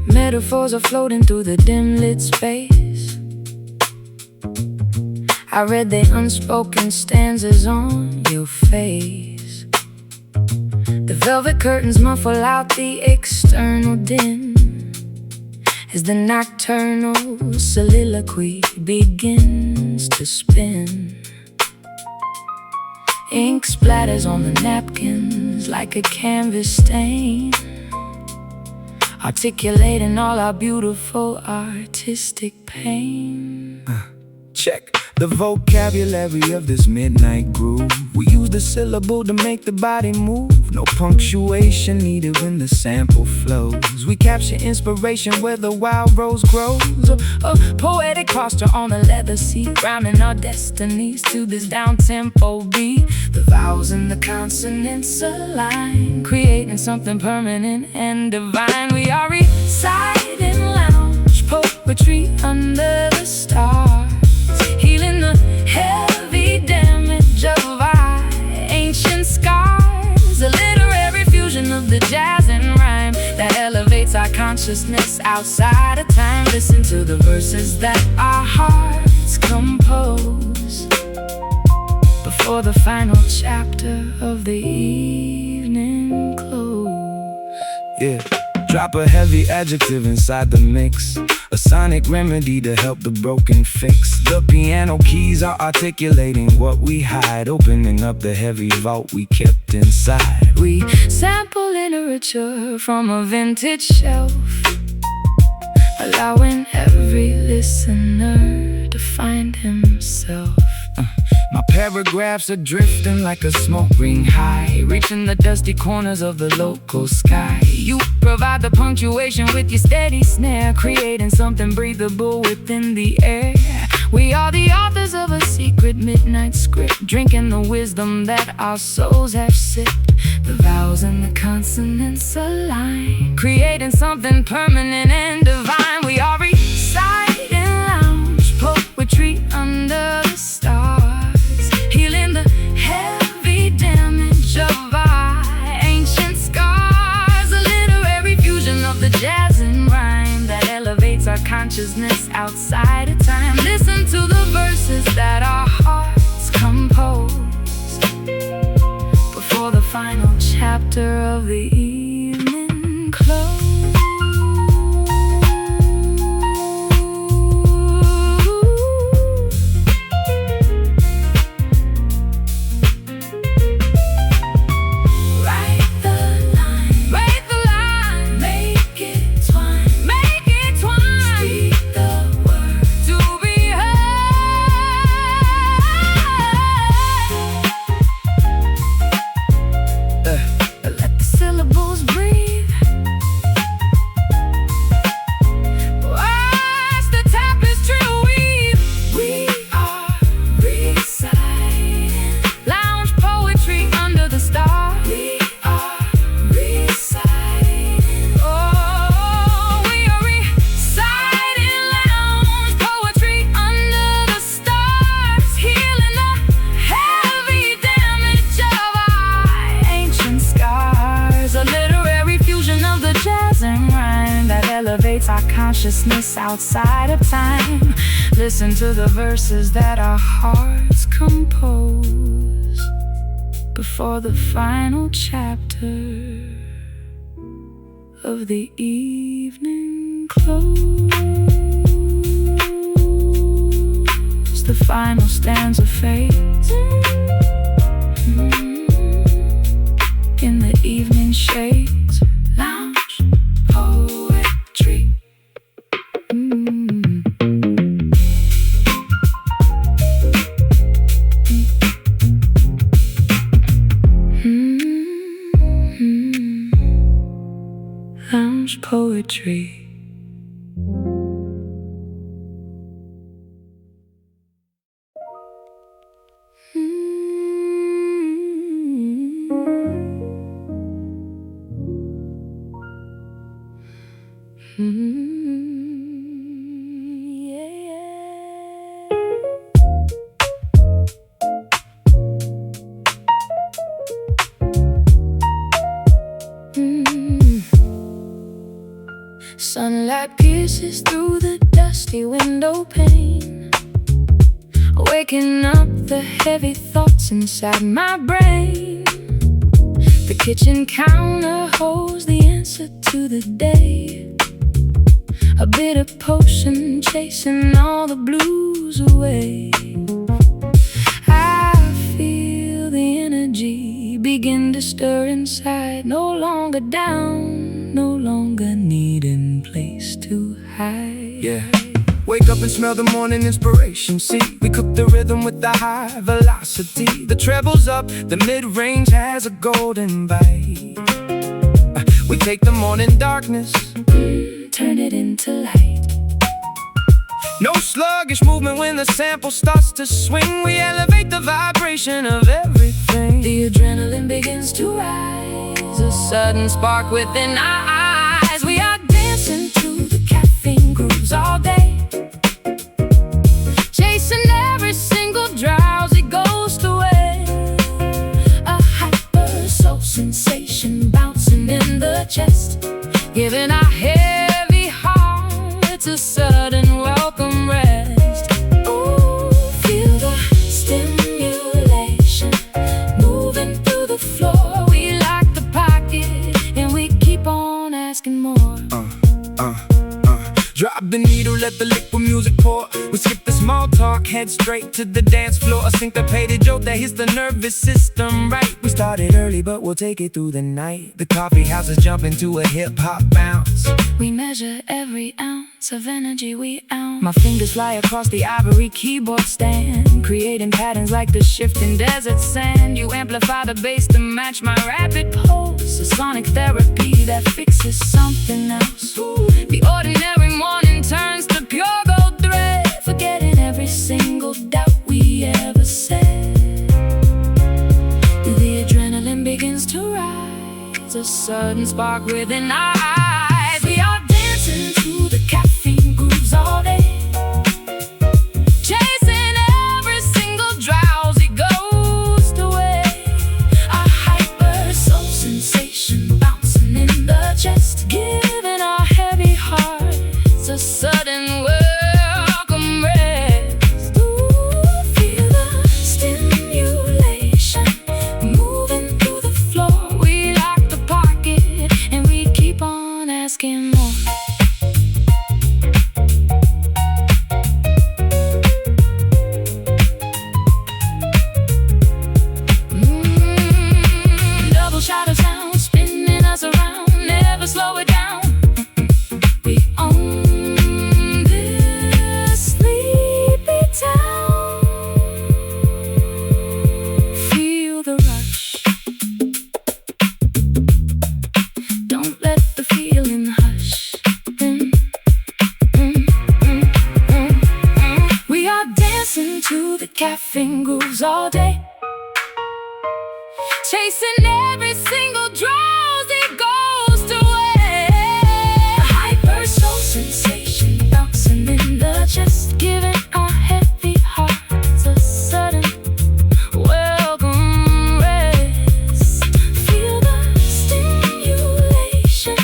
Metaphors are floating through the dim lit space. I read the unspoken stanzas on your face. The velvet curtains muffle out the external din as the nocturnal soliloquy begins to spin. Ink splatters on the napkins like a canvas stain, articulating all our beautiful artistic pain. Check the vocabulary of this midnight groove. We use the syllable to make the body move. No punctuation needed when the sample flows. We capture inspiration where the wild rose grows. A poetic posture on the leather seat, rhyming our destinies to this downtempo beat. The vowels and the consonants align, creating something permanent and divine. We are reciting lounge poetry under the stars, healing the heavy damage of our ancient scars. A literary fusion of the jazz and rhyme that elevates our consciousness outside of time. Listen to the verses that our hearts compose before the final chapter of the evening close. Yeah. Drop a heavy adjective inside the mix, a sonic remedy to help the broken fix. The piano keys are articulating what we hide, opening up the heavy vault we kept inside. We sample literature from a vintage shelf, allowing every listener to find himself. My paragraphs are drifting like a smoke ring high, reaching the dusty corners of the local sky. You provide the punctuation with your steady snare, creating something breathable within the air. We are the authors of a secret midnight script, drinking the wisdom that our souls have sipped. The vowels and the consonants align, creating something permanent and divine. We are reciting lounge poetry under the stars, healing the heavy damage of our ancient scars. A literary fusion of the jazz and rhyme that elevates our consciousness outside of time. Listen to the verses that our hearts compose before the final chapter of the evening close. Our consciousness outside of time. Listen to the verses that our hearts compose before the final chapter of the evening close. The final stanza fades in the evening shades. Lounge poetry. Lounge poetry. Sunlight pierces through the dusty window pane, waking up the heavy thoughts inside my brain. The kitchen counter holds the answer to the day, a bitter potion chasing all the blues away. I feel the energy begin to stir inside, no longer down, no longer needing place to hide. Yeah. Wake up and smell the morning inspiration. See, we cook the rhythm with the high velocity. The treble's up, the mid-range has a golden bite. We take the morning darkness, turn it into light. No sluggish movement when the sample starts to swing. We elevate the vibration of everything. The adrenaline begins to rise, a sudden spark within our eyes. We are dancing to the caffeine grooves all day, chasing every single drowsy ghost away. A hyper soul sensation bouncing in the chest, giving our heavy hearts a sudden welcome rest. Ooh, feel the stimulation moving through the floor. We like the pocket and we keep on asking more. Drop the needle, let the liquid music pour. We skip the small talk, head straight to the dance floor. A syncopated joke that hits the nervous system right. We started early, but we'll take it through the night. The coffee house is jumping to a hip-hop bounce. We measure every ounce of energy we own. My fingers fly across the ivory keyboard stand, creating patterns like the shifting desert sand. You amplify the bass to match my rapid pulse, a sonic therapy that fixes something else. The ordinary morning turns to pure gold thread, forgetting every single doubt we ever said. The adrenaline begins to rise, a sudden spark within our eyes. We are dancing to the caffeine grooves all day, chasing every single drowsy ghost away. A hyper soul sensation bouncing in the chest, giving our heavy hearts a sudden welcome rest. Ooh, feel the stimulation moving through the floor. We lock the pocket and we keep on asking more. Double shot of sound spinning us around, never slow it down. We own this sleepy town. Feel the rush, don't let the feeling hush. We are dancing to the caffeine grooves all day, chasing every single drowsy ghost away. Hyper soul sensation bouncing in the chest, giving our heavy hearts a sudden welcome rest. Feel the stimulation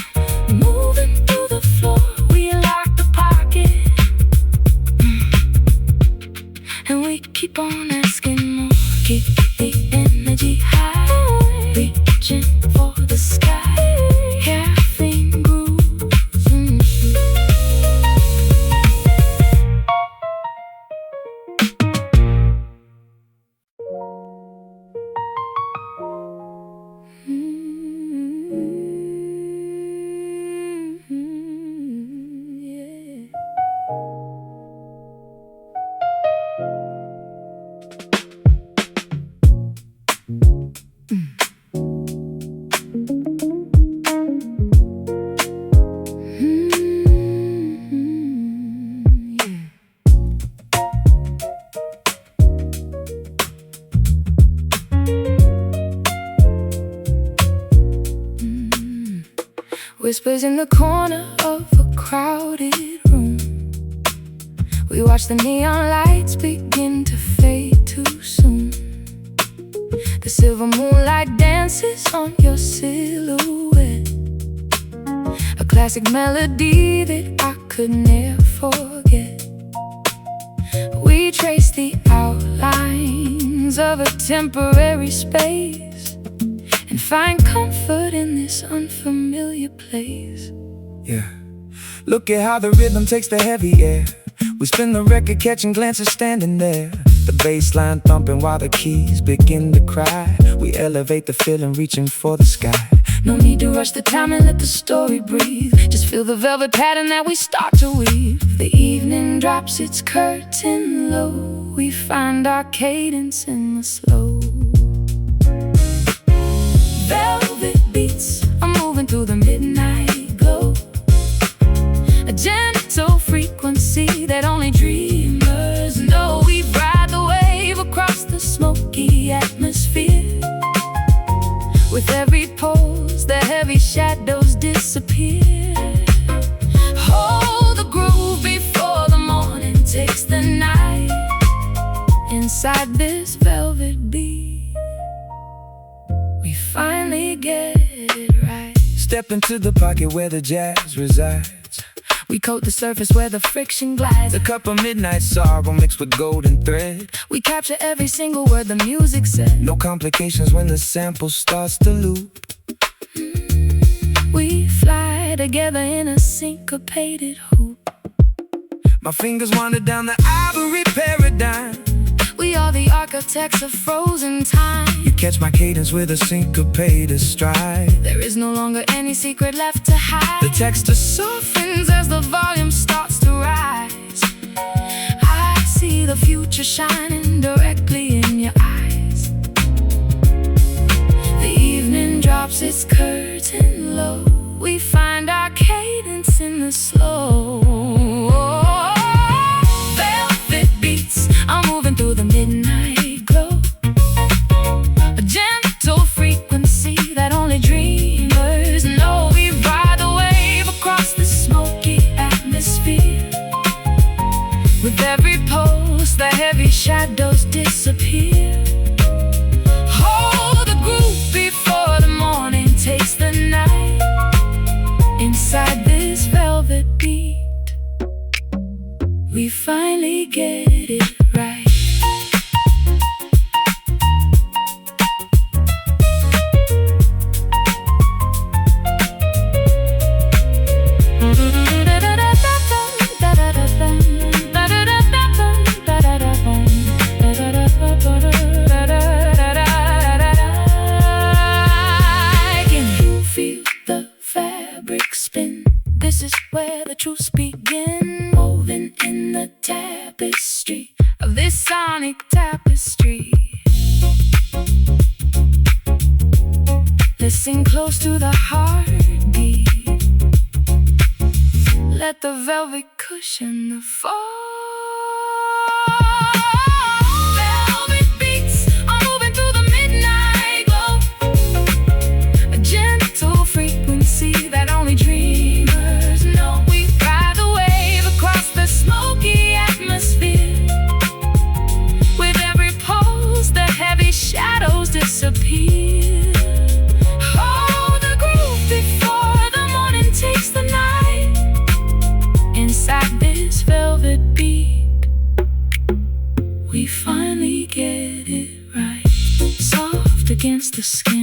moving through the floor. We lock the pocket and we keep on asking more. Keep the energy high, reaching for the sky. Caffeine grooves. Yeah. Whispers in the corner of a crowded room. We watch the neon lights begin to fade too soon. The silver moonlight dances on your silhouette, a classic melody that I could never forget. We trace the outlines of a temporary space and find comfort in this unfamiliar place. Yeah. Look at how the rhythm takes the heavy air. We spin the record, catching glances standing there. The bass line thumping while the keys begin to cry. We elevate the feeling, reaching for the sky. No need to rush the time and let the story breathe. Just feel the velvet pattern that we start to weave. The evening drops its curtain low. We find our cadence in the slow. Velvet beats are moving through the midnight glow, a gentle frequency that only dreamers know. We ride the wave across the smoky atmosphere. With every pose, the heavy shadows disappear. Hold the groove before the morning takes the night. Inside this velvet beat, we finally get it right. Step into the pocket where the jazz resides. We coat the surface where the friction glides. A cup of midnight sorrow mixed with golden thread. We capture every single word the music said. No complications when the sample starts to loop. We fly together in a syncopated hoop. My fingers wander down the ivory paradigm. We are the architects of frozen time. You catch my cadence with a syncopated stride. There is no longer any secret left to hide. The texture softens as the volume starts to rise. I see the future shining directly in your eyes. The evening drops its curtain low. We find our cadence in the slow. Velvet beats are moving through the midnight glow. A gentle frequency that only dreamers know. We ride the wave across the smoky atmosphere. With every pulse, the heavy shadows disappear. Hold the groove before the morning takes the night. Inside this velvet beat, we finally get it right. This is where the truths begin, woven in the tapestry of this sonic tapestry. Listen close to the heartbeat. Let the velvet cushion the fall. That only dreamers know. We ride the wave across the smoky atmosphere. With every pulse, the heavy shadows disappear. Hold the groove before the morning takes the night. Inside this velvet beat, we finally get it right. Soft against the skin,